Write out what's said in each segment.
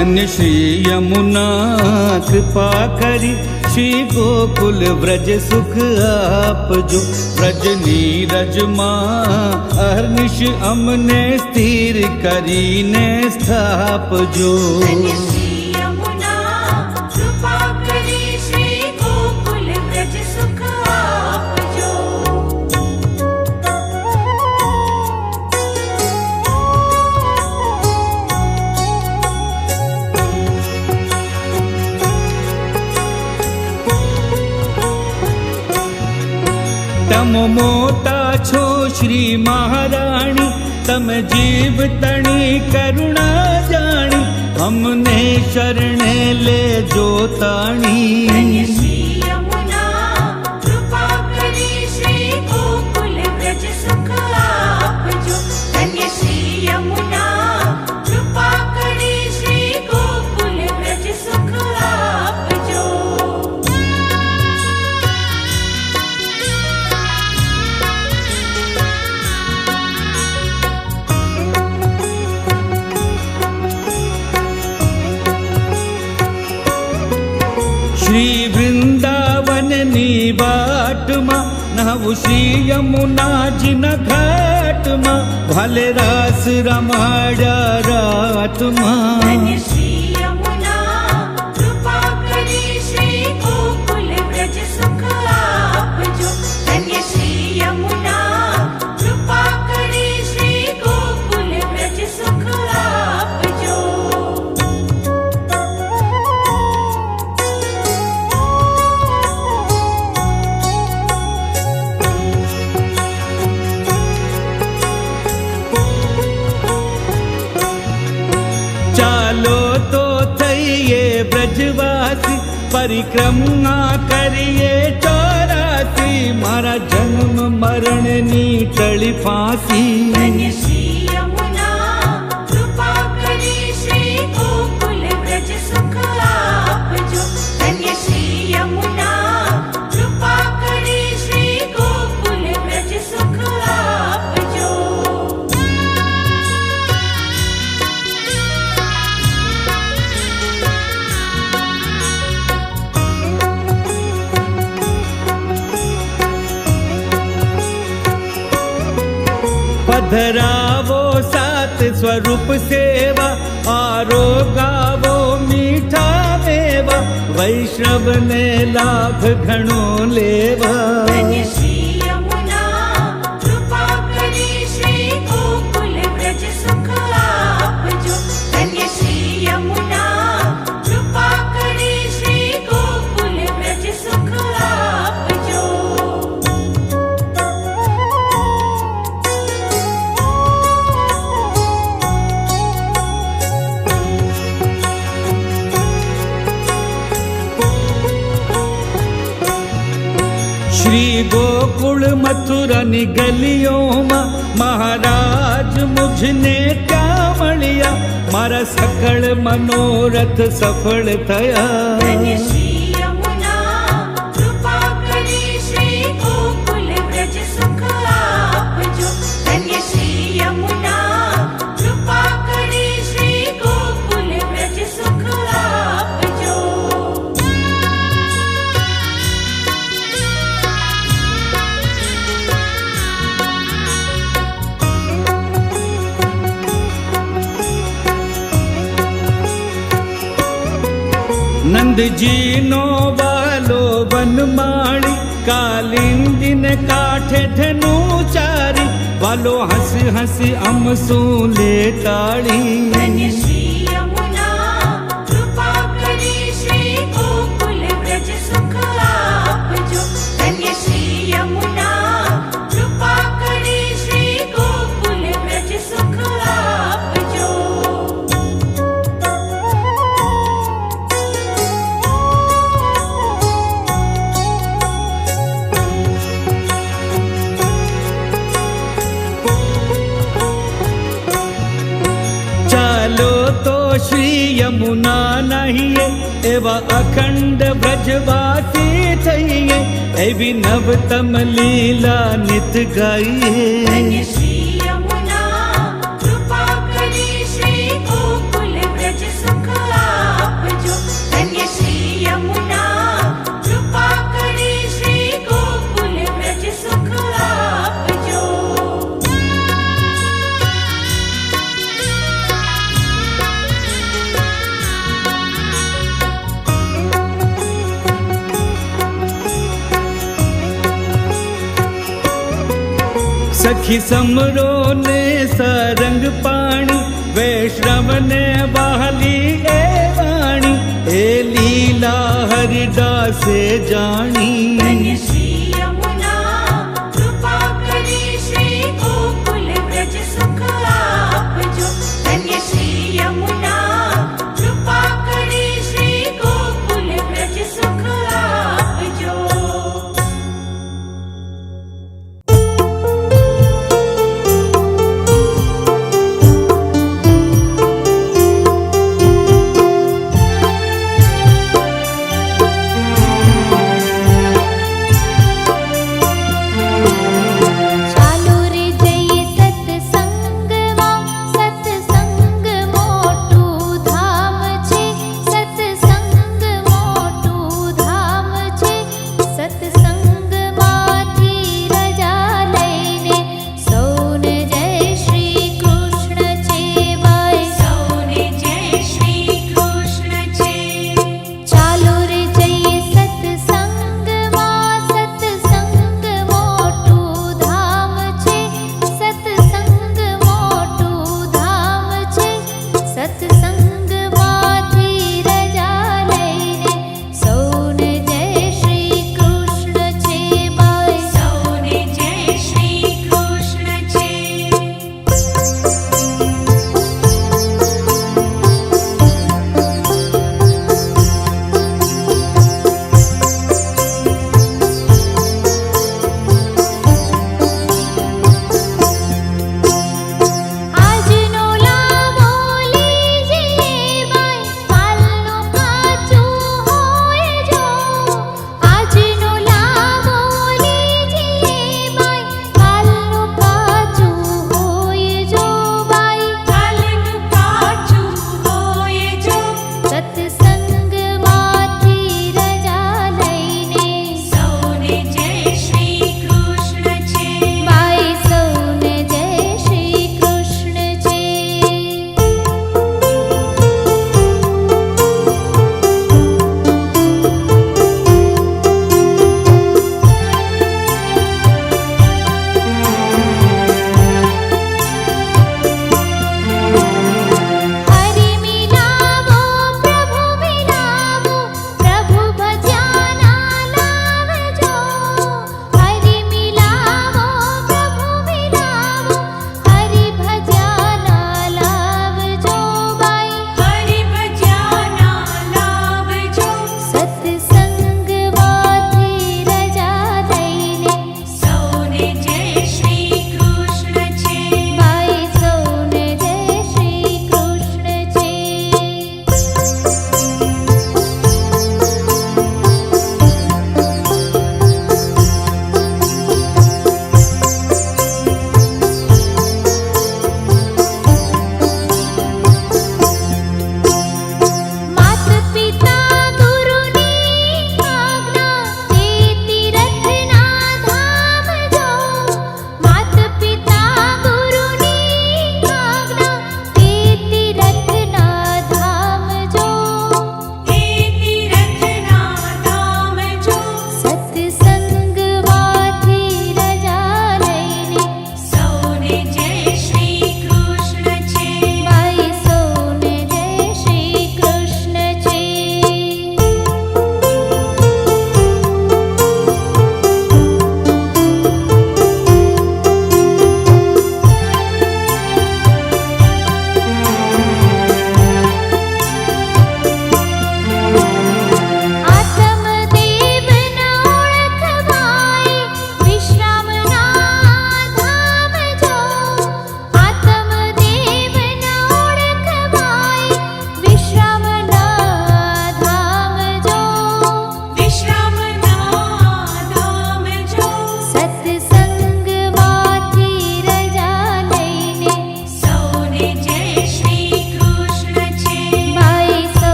धन्य श्री यमुना कृपा करी, श्री गोकुल व्रज सुख आप जो। व्रज नीरज माँ अहर्निश अमने स्थिर करी ने स्थाप जो। तम मोता छो श्री महाराणी, तम जीव तणी करुणा जानी, हमने शरणे ले जो ताणी। श्री वृंदावन नी बाट माँ, नहु श्री यमुना जिन घाट माँ, भले रास रमाड़ा रात माँ। चालो तो थईये ब्रजवासी, परिक्रमा करिए 84, मारा जन्म मरण नी टली फांसी। पधरावो सात स्वरूप सेवा, आरो गावो मीठा मेवा, वैष्णव ने लाभ घणो लेवा। श्री गोकुल मथुरा नि गलियों में, महाराज मुझने क्या मळिया, मारा सकल मनोरथ सफल थया। नंद जी नो वालो बनमाणी, कालिंदी ने काठे धनु चारी, वालो हंस हंस अमसू ले ताड़ी। श्री यमुना नहीं एवा अखंड ब्रजवासी थईये, एवी नवतम लीला नित गाइए। श्री यमुना कृपा करी, श्री गोकुल ब्रज सुख सखी समरो ने सरंग पाणी, वैष्णव ने वाली ए वाणी, ए लीला हरिदासे जानी। धन्य श्री यमुना कृपा करी, श्री गोकुल ब्रज सुख आप जो। धन्य श्री यमुना कृपा करी, श्री गोकुल ब्रज सुख आप जो।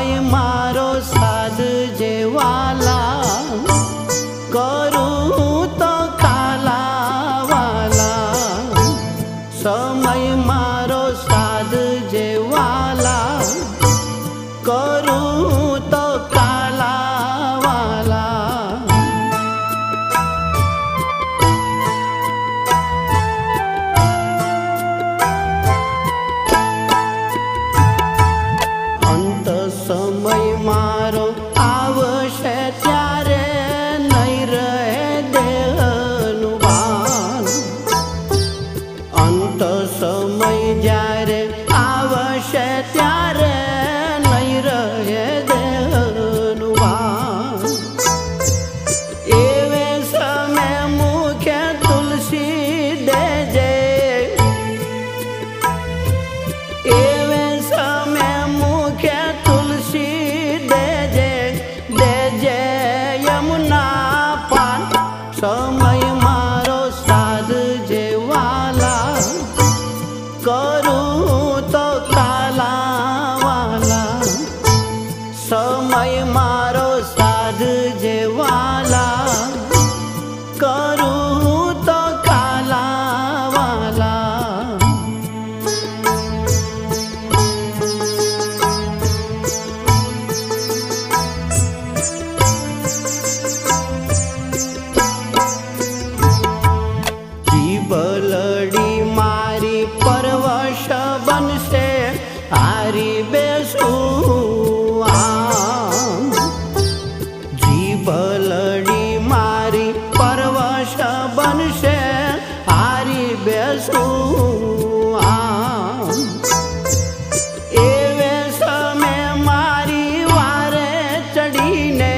સમય મારો સાધ જેવાલા, કરું તો કાલાવાલા. સમય મારો સાધ જેવાલા, કરું તો કાલાવાલા. અંત સમય મારો આવશે ત્યારે નહીં રહે દેહનું ભાન. અંત સમય જ્યારે આવશે ત્યારે નહીં રહે દેહનું ભાન. એવે સમય મુખે તુલસી દેજે, એવે સમય મુખે તુલસી દેજે, દેજે યમુના પાન. સમય મારો સાધ જેવાલા, કરું તો કાલાવાલા. સમય મારો સાધ જેવાલા, કરું તો કાલાવાલા. જીભલડી મારી પરવશ બનશે, હારી બેસું આમ. જીભલડી મારી પરવશ બનશે, હારી બેસું આમ. એવે સમય મારી વારે ચડીને,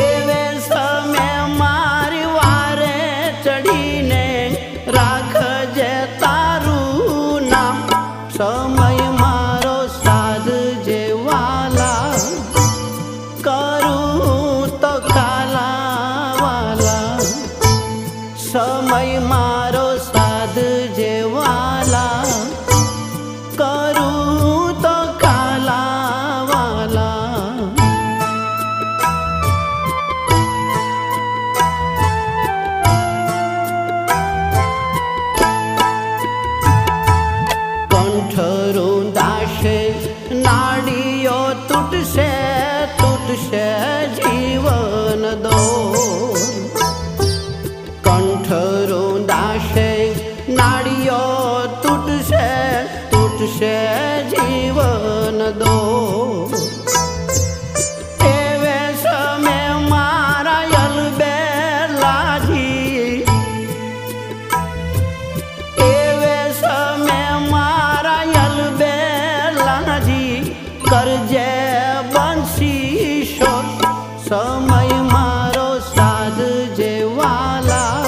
એવે સમય મારી વારે ચડીને, રાખજે તારું નામ. સમય મારો સાધ જેવાલા, કરું તો કાલાવાલા. સમય મારો સાધ જેવાલા, કરું તો કાલાવાલા. કંઠરું દાશે નાડીઓ તૂટશે, તૂટશે જીવન દોર. કંઠરું દાશે નાડીઓ તૂટશે, તૂટશે જીવન દોર. એવે સમય મારા યલબેલાજી, એવે સમય મારા યલબેલાજી, કરજે બંશી શોર. સમય મારો સાધ જેવાલા,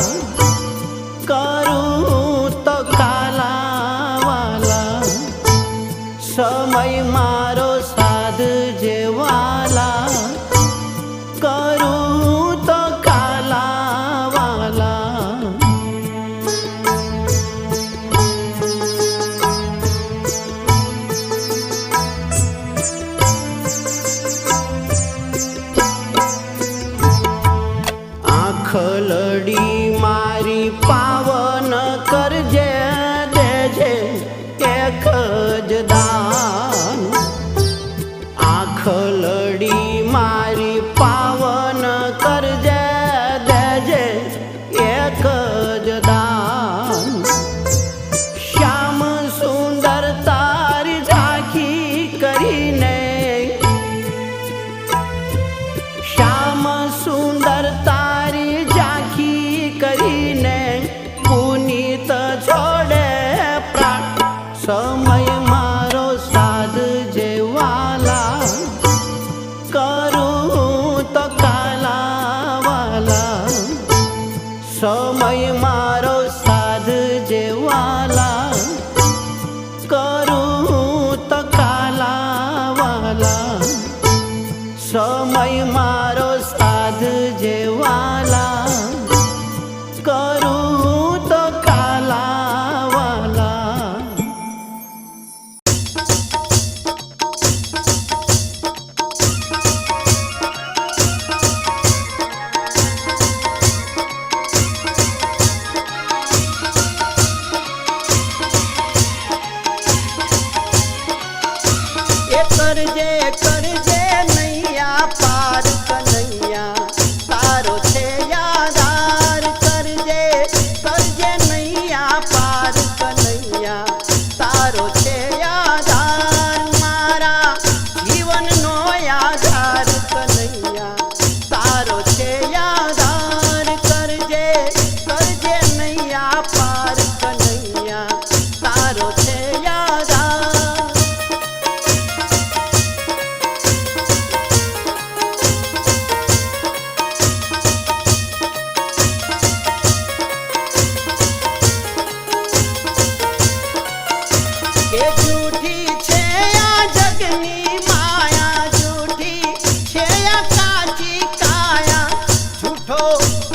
કરું તો કાલાવાલા. સમય મારો સાધ જેવાલા, કરું તો કાલાવાલા. આંખલડી મારી પાવન કરજે, દેજે એક જ દાન. આંખલડી મારી પાવન કરજે, દેજે એક જ દાન. શ્યામ સુંદર તારી ઝાંખી કરીને, શ્યામ સુંદર તારી ઝાંખી કરીને, પુનીત છોડે પ્રાણ. સમય મારો સાધ જેવાલા, કરું તો કાલાવાલા. સમય મારો સાધ જેવાલા, કરું તો કાલાવાલા. સમય મારો સાધ જેવાલા, કરું તો કાલાવાલા. એ કરજે કરજે નૈયા પાર કનૈયા તારો છે યાદાર કરજે કરજે નૈયા પાર કનૈયા તારો છે યાદાર મારા જીવનનો યાદાર કનૈયા તારો છે યાદાર કરજે કરજે નૈયા પાર કનૈયા તારો છે યાદાર એ જૂઠી છે આ જગની માયા જૂઠી છે આ કાચી કાયા જૂઠો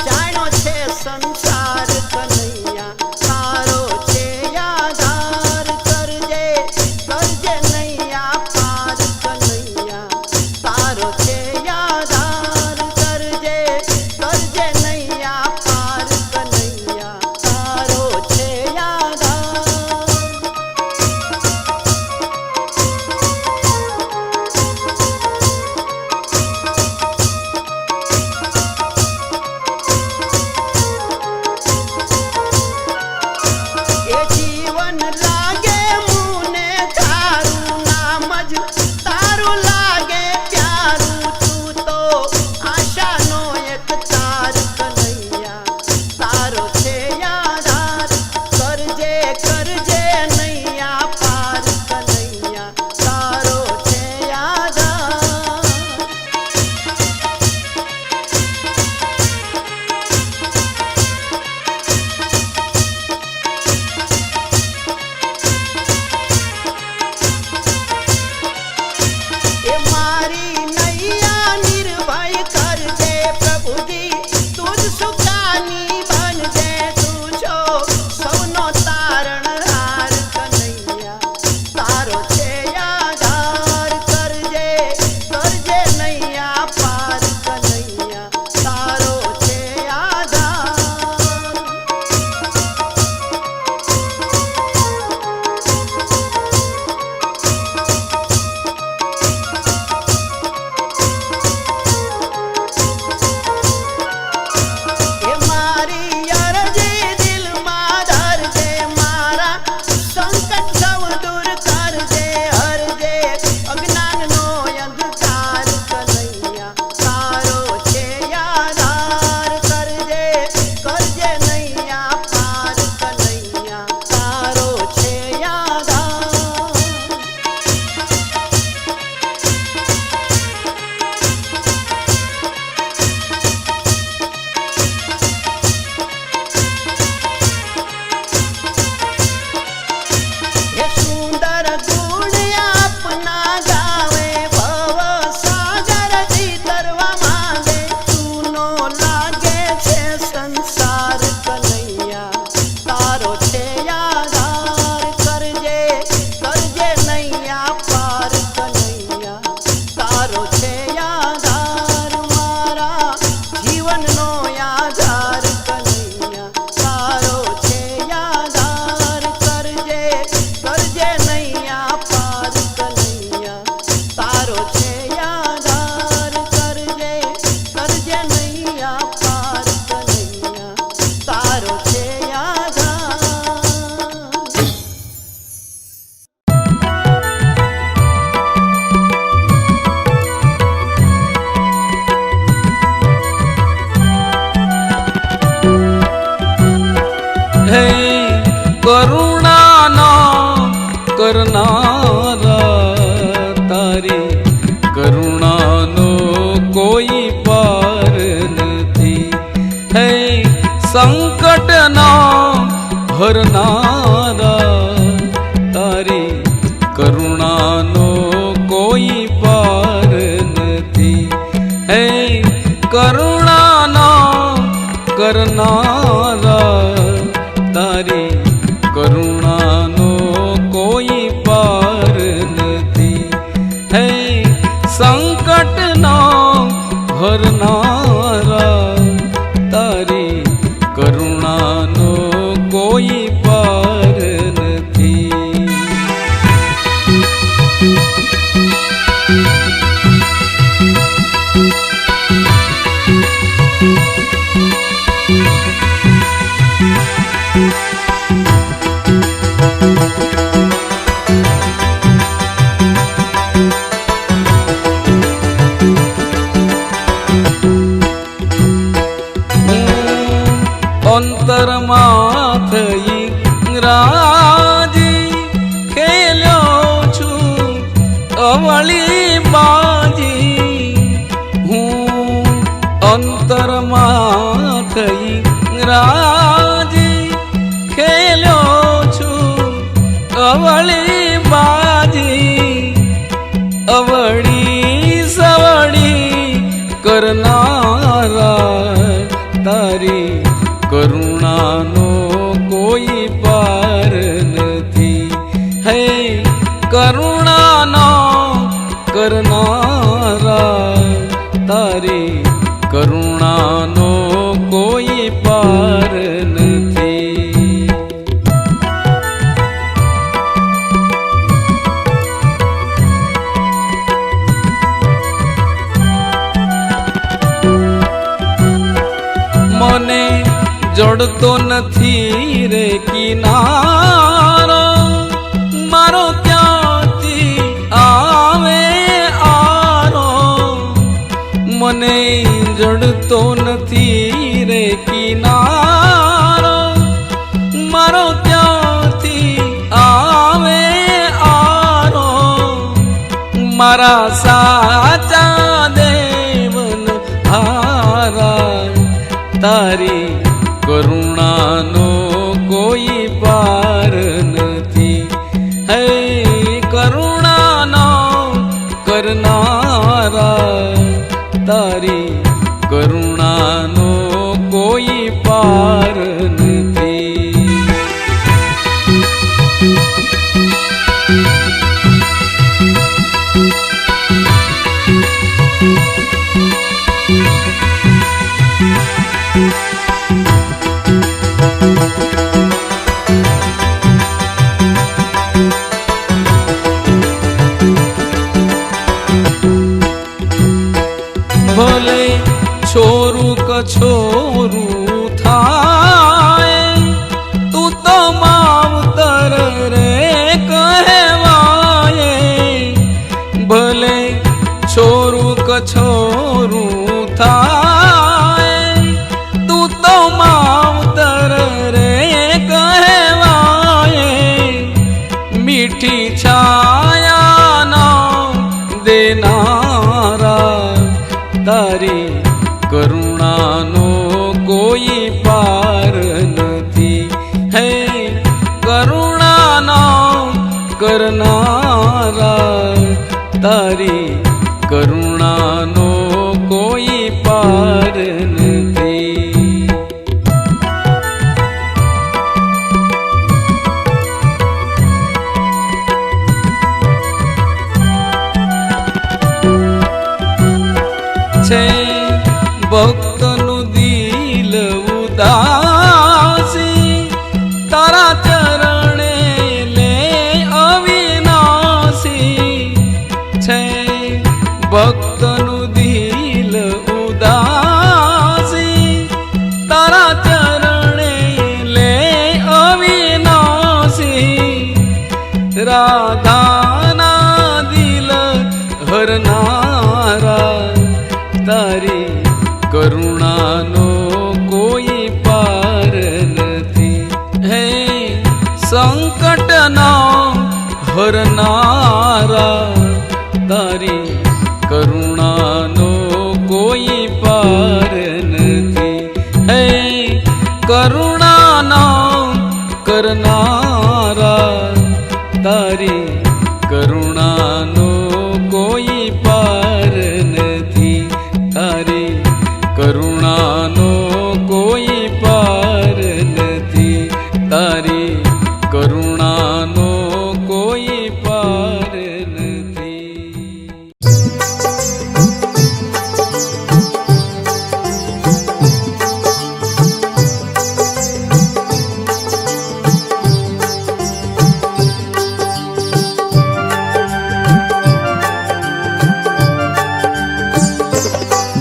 જાણ્યો છે સંસાર કનૈયા તારો છે યાદાર કરજે કરજે નૈયા પાર કનૈયા તારો છે યાદાર કરજે કરજે નૈયા પાર કનૈયા તારો છે યાદાર એ જીવન લાગે મુને તારું નામ જ તારું લાગે પ્યારું તું તો આશાનો એક તાર કનૈયા તારો છે યાદાર કરજે કરજે નૈયા પાર કનૈયા તારો છે યાદાર એ મારી નૈયા નિર્ભય કરજે પ્રભુજી તું જ સુખાની બનજે તું છો સૌનો તારણહાર કનૈયા તારો છે યાદાર કરજે કરજે નૈયા પાર કનૈયા તારો છે યાદાર એ મારી અરજી દિલમાં ધરજે મારા સંકટ સૌ દૂર કરજે હરજે અજ્ઞાનનો અંધકાર કનૈયા તારો છે યાદાર કરજે કરજે નૈયા પાર કનૈયા તારો છે યાદાર એ સુંદર ગુણ આપના ગાવે ભવ સાગરથી તરવા માંગે ચૂનો લાગે છે સંસાર કનૈયા તારો છે યાદાર કરજે કરજે નૈયા પાર કનૈયા તારો છે યાદાર મારા જીવનનો યાદાર કનૈયા તારો છે યાદાર કરજે કરજે નૈયા પાર કનૈયા તારો છે યાદાર કરજે કરજે નૈયા પાર કનૈયા તારો છે યાદાર હે કરુણાના કરનારા તારી કરુણાનો કોઈ પાર નથી હે સંકટના હરનારા તારી કરુણાનો કોઈ પાર નથી હે કરુણાના કરનારા તારી કરુણાનો કોઈ પાર નથી હે સંકટનો હરનારા તારી કરુણાનો કોઈ પાર નથી અવળી સવળી કરનારા તારી કરુણાનો કોઈ પાર નથી. હે કરુણાનો કરનારા તારી કરુણાનો કોઈ પાર નથી. મને જડતો નથી રે કિનારો મારો ક્યાંથી આવે આરો. મને જડતો નથી રે કિનારો મારો ક્યાંથી આવે આરો. મારા સાચા દેવન હારા તારી કરુણાનો કોઈ પાર નથી. હે કરુણાનો કરનારા તારી કરુણાનો કોઈ પાર નથી. ભલે છોરું કછોરું થાય તું તો માવતર રે કહેવાય. ભલે છોરું કછોરું થાય તું તો માવતર રે કહેવાય. મીઠી છાયાનો દેનારા તારી કરુણાનો કોઈ પાર નથી. હે કરુણાનો કરનારા તારી કરુણાનો કોઈ પાર નથી. છે ભક્તનું દિલ ઉદાસી તારા ચરણે લે અવિનાશી. છે ભક્તનું દિલ ઉદાસી તારા ચરણે લે અવિનાશી. રાધાના દિલ હરનારા તારી કરુણાનો કોઈ પાર નથી. હે સંકટનો હરનારા તારી કરુણાનો કોઈ પાર નથી. હે કરુણાનો કરનારા તારી કરુણાનો કોઈ પાર નથી. તારી કરુણાનો કોઈ પાર નથી. તારી કરુણાનો કોઈ પાર નથી.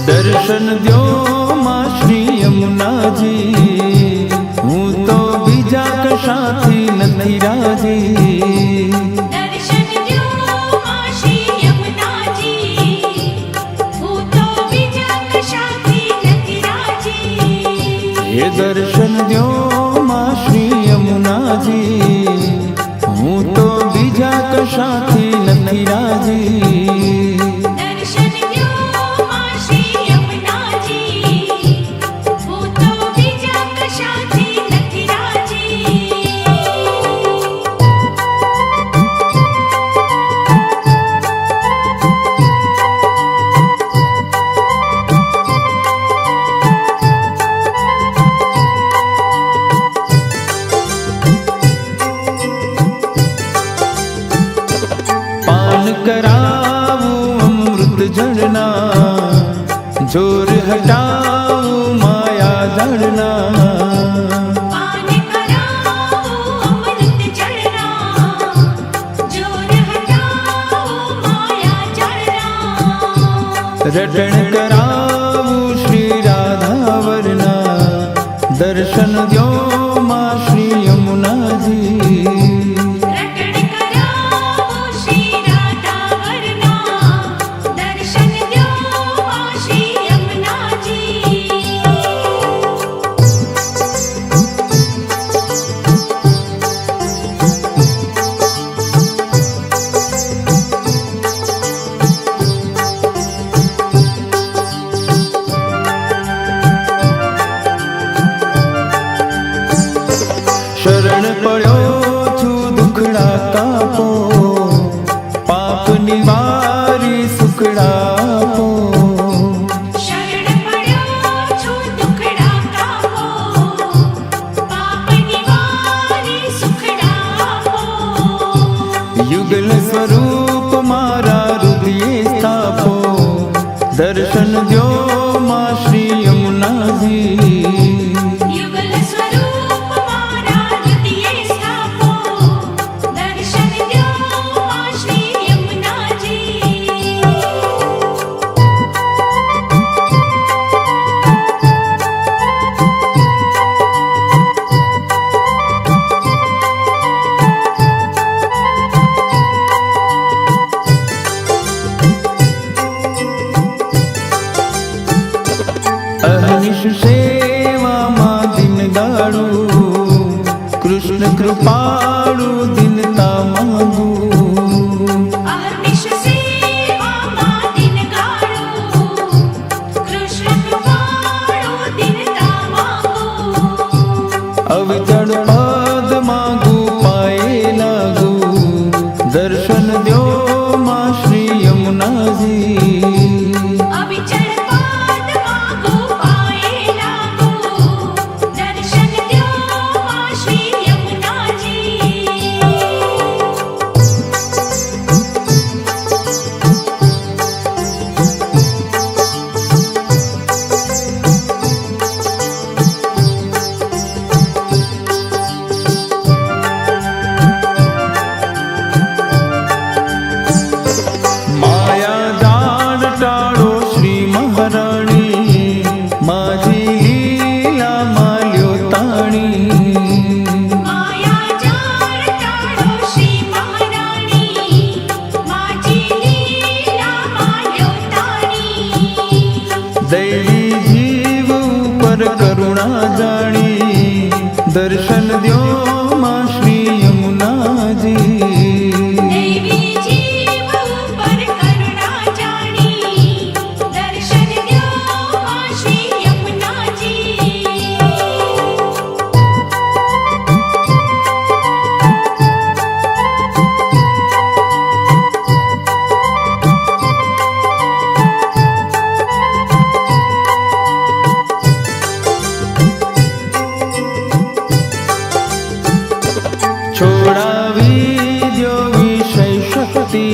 દર્શન દ્યો માં શ્રી યમુનાજી હું તો બીજા કશાથી નથી રાજી. દર્શન દ્યો માં શ્રી યમુનાજી હું તો બીજા કશાથી નથી રાજી. હે દર્શન દ્યો માં શ્રી યમુનાજી હું તો બીજા કશાથી નથી રાજી. દર્શન દ્યો માં શ્રી યમુનાજી હું તો બીજા કશાથી નથી રાજી. करावूं अमृत जड़ना, जोर हटाऊं माया जड़ना। पान कराओ अमृत जड़ना, जोर हटाओ माया जड़ना। रटण करावूं श्री राधा वरना, दर्शन द्यो मां श्री यमुना जी। रटण कराओ श्री राधा वरना, दर्शन द्यो मां श्री यमुना जी। शरण पड़ो छू दुखड़ा कापो, पाप निवारी सुखड़ा पो। शरण पड्यो छो दुखड़ा कापो, पाप निवारी सुखड़ा आपो। युगल स्वरूप मारा हृदय स्थापो, दर्शन द्यो मां श्री यमुना जी। युगल स्वरूप मारा हृदय स्थापो, दर्शन द्यो मां श्री यमुना जी। अहनिश सेवा मां दिन दाड़ू, कृष्ण कृपाड़ू दिनता मांगू। अहर्निश सेवा मां दिन गाड़ो, कृष्ण कृपाळो दिनता मागो। अविचल पद मांगू पाए लागू, दर्शन द्यो मां श्री यमुना जी। अविचल पाद मागो पाए लागो, दर्शन द्यो मां श्री यमुना जी। माया जान टाळो श्री महाराणी, माझी लीला माल्यो ताणी। माया जाळ टाळो श्री महाराणी, माझी लीला माल्यो ताणी। दैवी जीव पर करुणा जाणी, दर्शन द्यो मां श्री यमुना जी। देवी जीव पर करुणा जाणी, दर्शन द्यो मां श्री यमुना जी। छोड़ावी द्यो विषय शक्ति,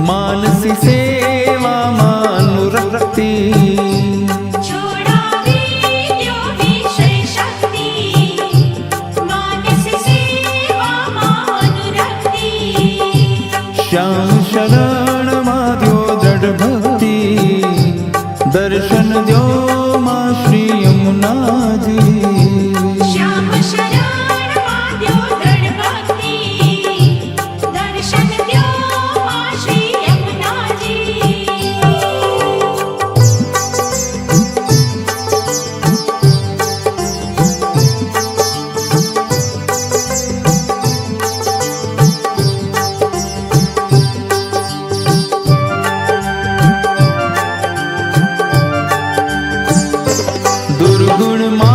मानसी सेवा मानुरक्ति। छोड़ावी द्यो विषय शक्ति, मानस सेवा मानुरक्ति। श्याम शरण माद्यो दृढ़ भक्ति, दर्शन द्यो मां श्री यमुना जी। श्याम शरण माद्यो दृढ़ भक्ति, दर्शन द्यो मां श्री यमुना जी। दुर्गुण मा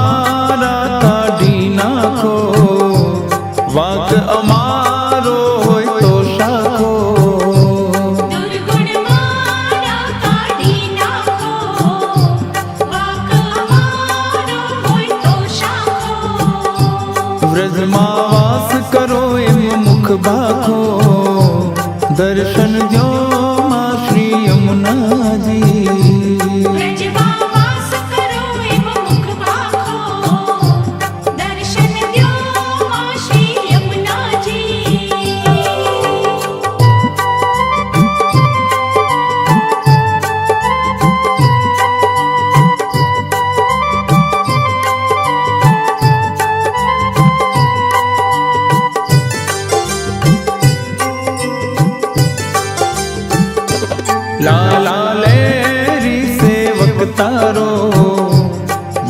द्यो माँ श्री यमुना जी। ब्रजમાં વાસ કરો એમ મુખ ભાખો, દર્શન દ્યો માં શ્રી યમુનાજી. लाला लेरी सेवक तारो,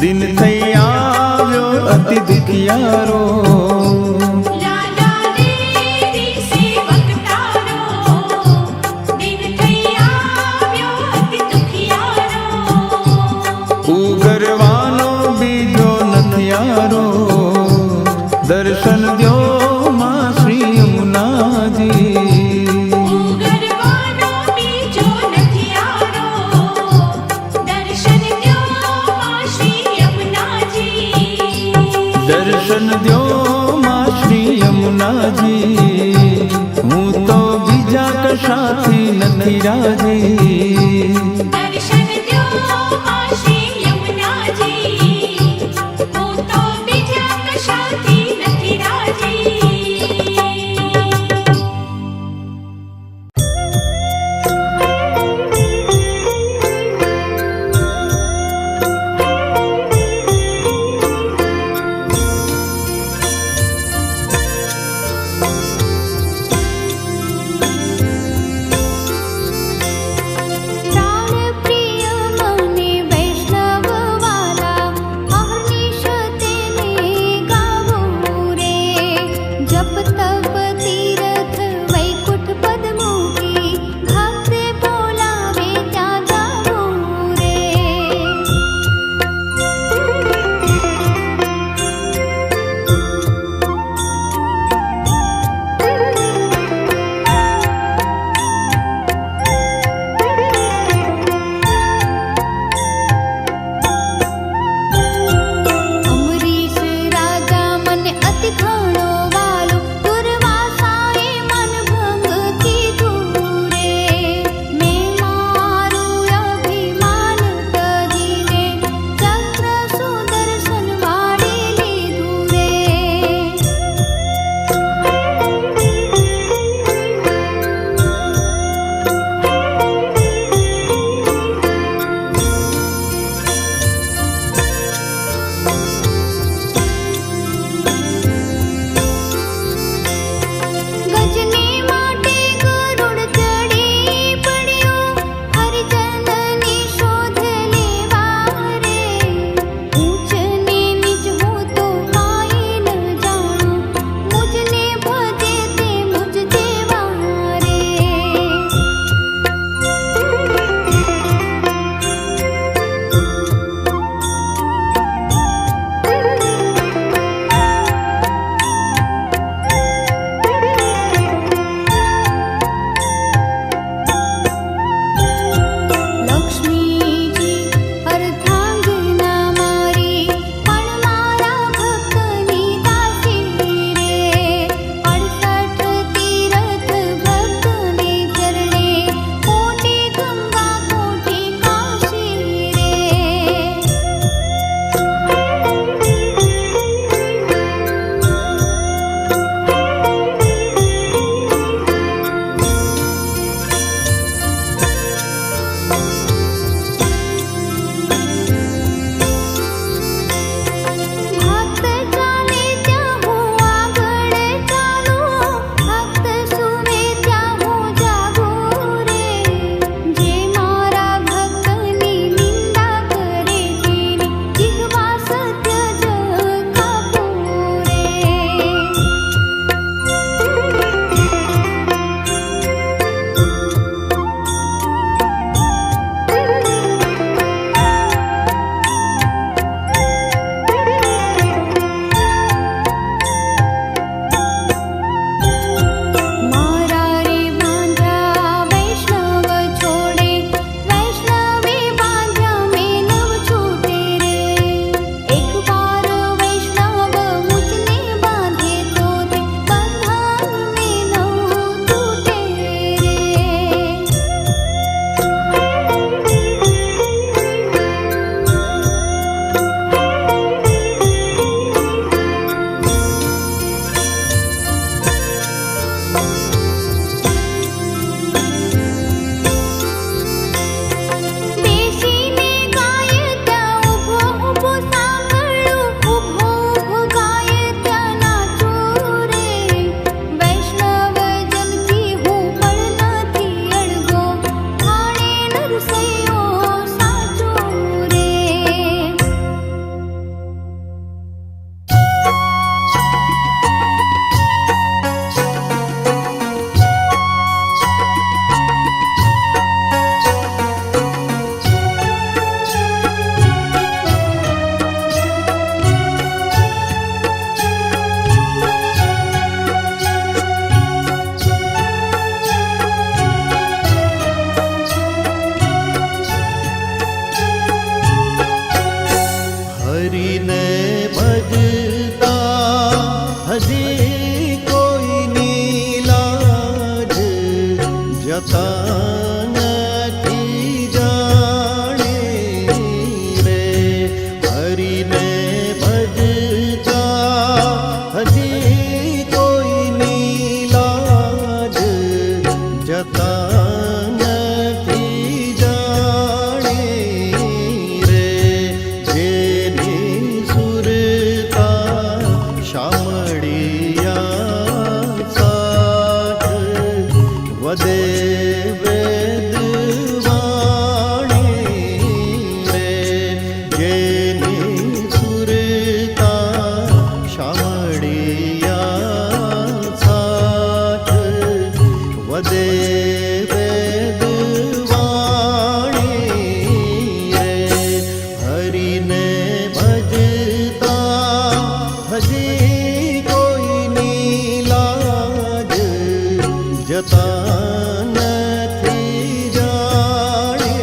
दिन थई આવ્યો અતિ દુખિયારો। લાલા લેરી સેવક તારો, દિન થઈ આવ્યો અતિ દુખિયારો. ઉગરવાનો બીજો નથિયારો, દર્શન દ્યો માં શ્રી યમુનાજી। ઉગરવાનો બીજો નથિયારો, દર્શન દ્યો માં શ્રી યમુનાજી. દર્શન દ્યો માં શ્રી યમુનાજી। હું તો બીજા કશાથી નથી રાજી। દર્શન દ્યો માં શ્રી યમુનાજી. હું તો બીજા કશાથી નથી રાજી. प्राण જતા નથી જાણે રે હરિને ભજતા હજી કોઈની લાજ જતા નથી જાણે રે જેની સુરતા શામળિયા સાથ વધે વેદ વાણી રે જેની સુરતા શામળિયા સાથ વધે વેદ વાણી રે હરિને ભજતા હજી કોઈની લાજ જતા નથી જાણે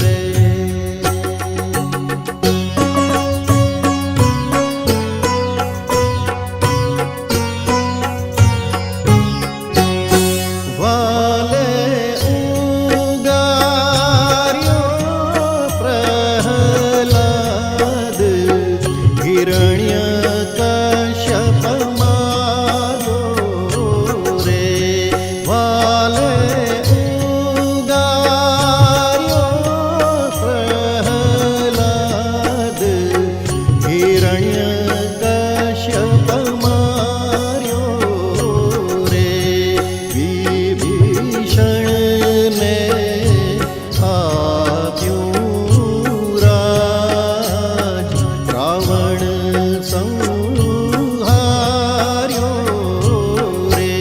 રે વાલે ઉગાર્યો પ્રહલાદ હિરણ્ય કશ્યપ મારો રે વાલે ઉગાર્યો પ્રહલાદ હિરણ્ય કશ્યપ માર્યો રે વિભીષણને આપ્યું રાજ રાવણ સંહાર્યો રે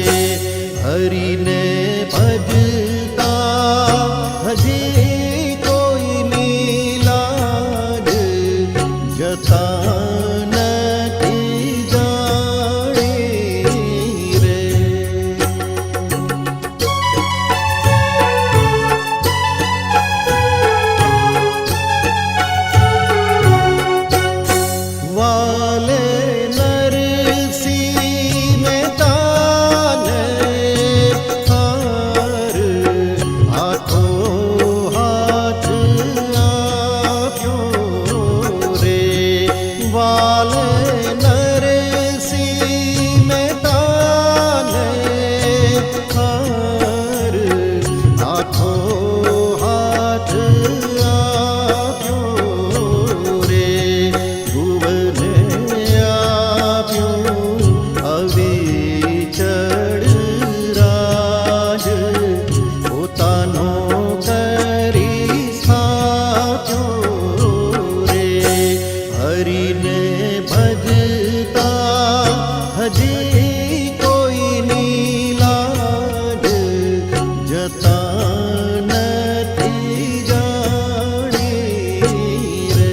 હરિને ભજતા હજી કોઈની લાજ જતા નથી જાણે રે વાલે નરસિંહ મહેતાને હાર હાથો હાથ આપ્યો રે વાલે નરસિંહ મહેતાને હાર હાથો હાથ આપ્યો રે ભુવને આપ્યું અવિચળ રાજ પોતાનો કરી સ્થાપ્યો રે હરિને ભજતા હજી કોઈની લાજ જતા નથી જાણે રે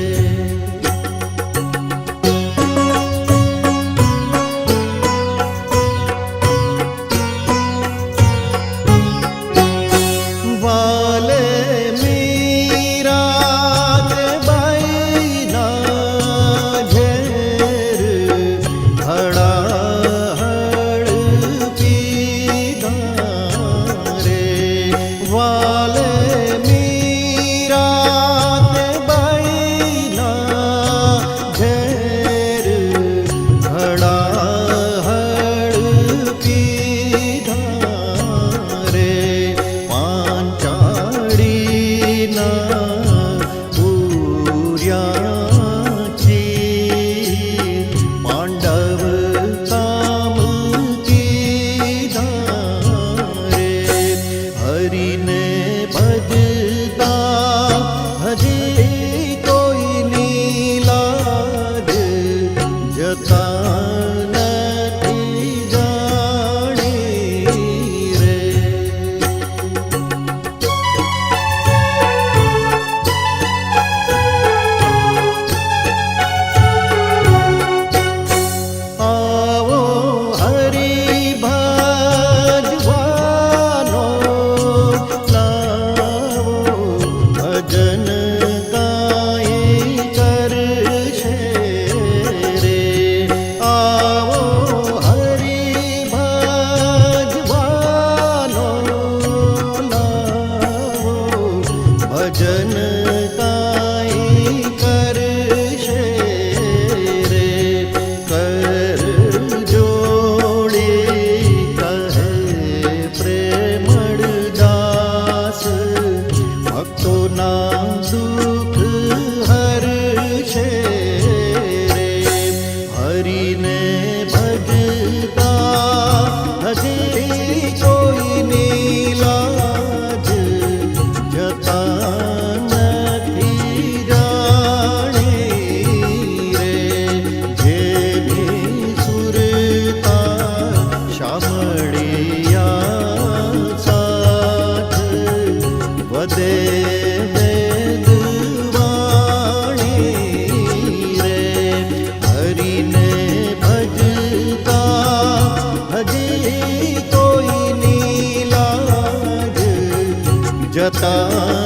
વાલે મીરા તે બાઈના ઝેર હળાહળ પીધા રે વાલે મીરા તે બાઈના ઝેર હળાહળ પીધા રે પાંચાળીના પૂર્યા છી પાંડવ કામ કીધા રે હરિને પદે વેદવાણી રે હરિને ભજતા હજી કોઈની લાજ જતા